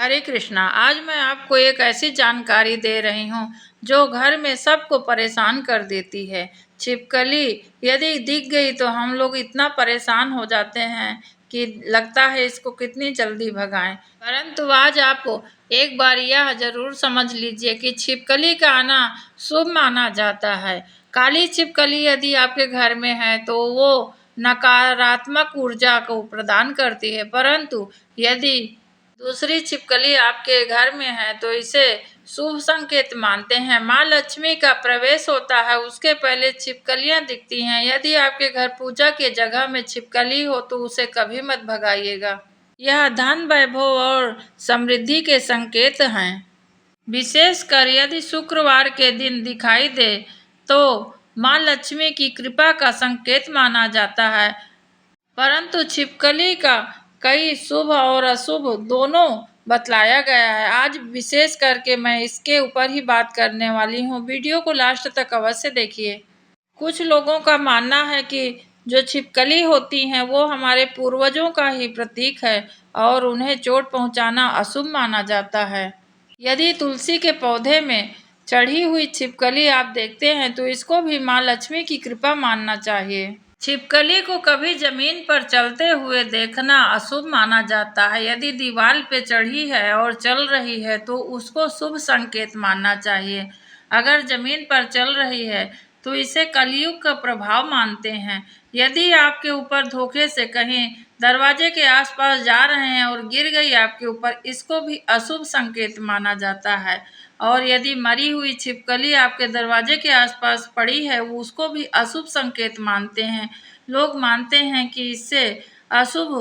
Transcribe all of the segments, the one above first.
हरे कृष्णा। आज मैं आपको एक ऐसी जानकारी दे रही हूँ जो घर में सबको परेशान कर देती है। छिपकली यदि दिख गई तो हम लोग इतना परेशान हो जाते हैं कि लगता है इसको कितनी जल्दी भगाएं। परंतु आज आप एक बार यह जरूर समझ लीजिए कि छिपकली का आना शुभ माना जाता है। काली छिपकली यदि आपके घर में है तो वो नकारात्मक ऊर्जा को प्रदान करती है, परंतु यदि दूसरी छिपकली आपके घर में है तो इसे शुभ संकेत मानते हैं। माँ लक्ष्मी का प्रवेश होता है, उसके पहले छिपकलियां दिखती हैं। यदि आपके घर पूजा के जगह में छिपकली हो तो उसे कभी मत भगाइएगा। यह धन, वैभव और समृद्धि के संकेत हैं। विशेषकर यदि शुक्रवार के दिन दिखाई दे तो माँ लक्ष्मी की कृपा का संकेत माना जाता है। परंतु छिपकली का कई शुभ और अशुभ दोनों बतलाया गया है। आज विशेष करके मैं इसके ऊपर ही बात करने वाली हूँ। वीडियो को लास्ट तक अवश्य देखिए। कुछ लोगों का मानना है कि जो छिपकली होती हैं वो हमारे पूर्वजों का ही प्रतीक है और उन्हें चोट पहुंचाना अशुभ माना जाता है। यदि तुलसी के पौधे में चढ़ी हुई छिपकली आप देखते हैं तो इसको भी माँ लक्ष्मी की कृपा मानना चाहिए। छिपकली को कभी जमीन पर चलते हुए देखना अशुभ माना जाता है। यदि दीवार पे चढ़ी है और चल रही है तो उसको शुभ संकेत मानना चाहिए। अगर जमीन पर चल रही है तो इसे कलयुग का प्रभाव मानते हैं। यदि आपके ऊपर धोखे से कहीं दरवाजे के आसपास जा रहे हैं और गिर गई आपके ऊपर, इसको भी अशुभ संकेत माना जाता है। और यदि मरी हुई छिपकली आपके दरवाजे के आसपास पड़ी है वो उसको भी अशुभ संकेत मानते हैं। लोग मानते हैं कि इससे अशुभ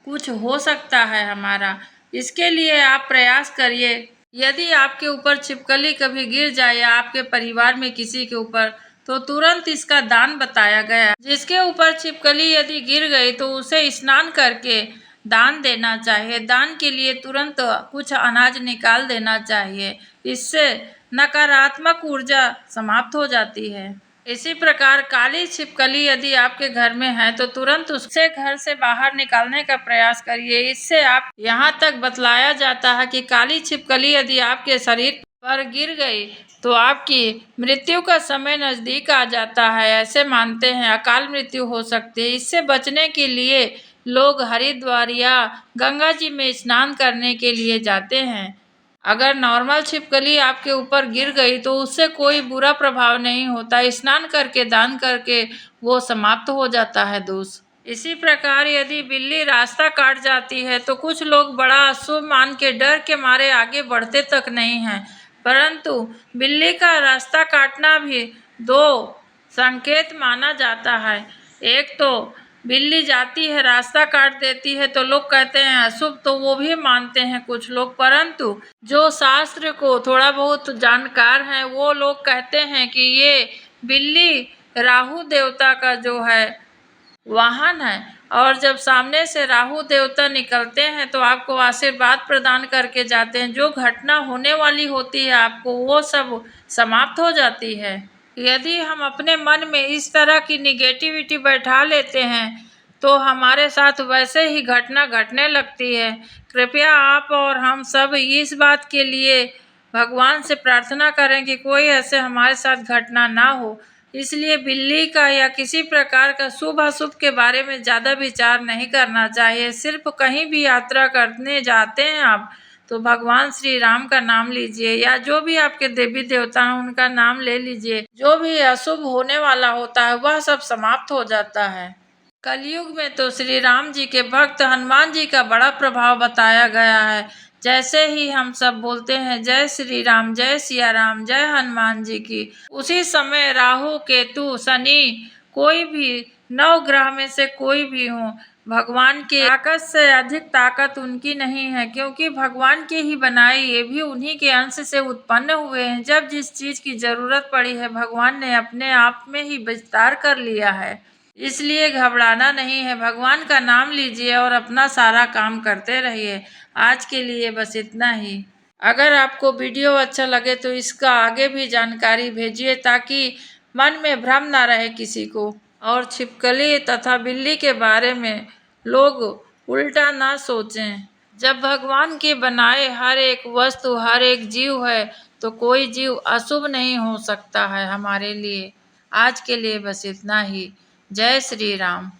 कुछ हो सकता है हमारा। इसके लिए आप प्रयास करिए। यदि आपके ऊपर छिपकली कभी गिर जाए या आपके परिवार में किसी के ऊपर, तो तुरंत इसका दान बताया गया। जिसके ऊपर छिपकली यदि गिर गई तो उसे स्नान करके दान देना चाहिए। दान के लिए तुरंत कुछ अनाज निकाल देना चाहिए। इससे नकारात्मक ऊर्जा समाप्त हो जाती है। इसी प्रकार काली छिपकली यदि आपके घर में है तो तुरंत उसे घर से बाहर निकालने का प्रयास करिए। इससे आप यहाँ तक बतलाया जाता है कि काली छिपकली यदि आपके शरीर पर गिर गई तो आपकी मृत्यु का समय नजदीक आ जाता है। ऐसे मानते हैं अकाल मृत्यु हो सकती है। इससे बचने के लिए लोग हरिद्वार या गंगा जी में स्नान करने के लिए जाते हैं। अगर नॉर्मल छिपकली आपके ऊपर गिर गई तो उससे कोई बुरा प्रभाव नहीं होता। स्नान करके दान करके वो समाप्त हो जाता है दोष। इसी प्रकार यदि बिल्ली रास्ता काट जाती है तो कुछ लोग बड़ा अशुभ मान के डर के मारे आगे बढ़ते तक नहीं हैं। परंतु बिल्ली का रास्ता काटना भी दो संकेत माना जाता है। एक तो बिल्ली जाती है रास्ता काट देती है तो लोग कहते हैं अशुभ, तो वो भी मानते हैं कुछ लोग। परंतु जो शास्त्र को थोड़ा बहुत जानकार हैं वो लोग कहते हैं कि ये बिल्ली राहु देवता का जो है वाहन है और जब सामने से राहु देवता निकलते हैं तो आपको आशीर्वाद प्रदान करके जाते हैं। जो घटना होने वाली होती है आपको वो सब समाप्त हो जाती है। यदि हम अपने मन में इस तरह की निगेटिविटी बैठा लेते हैं तो हमारे साथ वैसे ही घटना घटने लगती है। कृपया आप और हम सब इस बात के लिए भगवान से प्रार्थना करें कि कोई ऐसे हमारे साथ घटना ना हो। इसलिए बिल्ली का या किसी प्रकार का शुभ अशुभ के बारे में ज़्यादा विचार नहीं करना चाहिए। सिर्फ कहीं भी यात्रा करने जाते हैं आप तो भगवान श्री राम का नाम लीजिए या जो भी आपके देवी देवता हैं उनका नाम ले लीजिए। जो भी अशुभ होने वाला होता है वह सब समाप्त हो जाता है। कलयुग में तो श्री राम जी के भक्त हनुमान जी का बड़ा प्रभाव बताया गया है। जैसे ही हम सब बोलते हैं जय श्री राम, जय सिया राम, जय हनुमान जी की, उसी समय राहु केतु शनि कोई भी 9 ग्रह में से कोई भी हो, भगवान के ताकत से अधिक ताकत उनकी नहीं है, क्योंकि भगवान के ही बनाए ये भी उन्हीं के अंश से उत्पन्न हुए हैं। जब जिस चीज की जरूरत पड़ी है भगवान ने अपने आप में ही विस्तार कर लिया है। इसलिए घबराना नहीं है। भगवान का नाम लीजिए और अपना सारा काम करते रहिए। आज के लिए बस इतना ही। अगर आपको वीडियो अच्छा लगे तो इसका आगे भी जानकारी भेजिए ताकि मन में भ्रम ना रहे किसी को, और छिपकली तथा बिल्ली के बारे में लोग उल्टा ना सोचें। जब भगवान के बनाए हर एक वस्तु, हर एक जीव है, तो कोई जीव अशुभ नहीं हो सकता है हमारे लिए। आज के लिए बस इतना ही। जय श्री राम।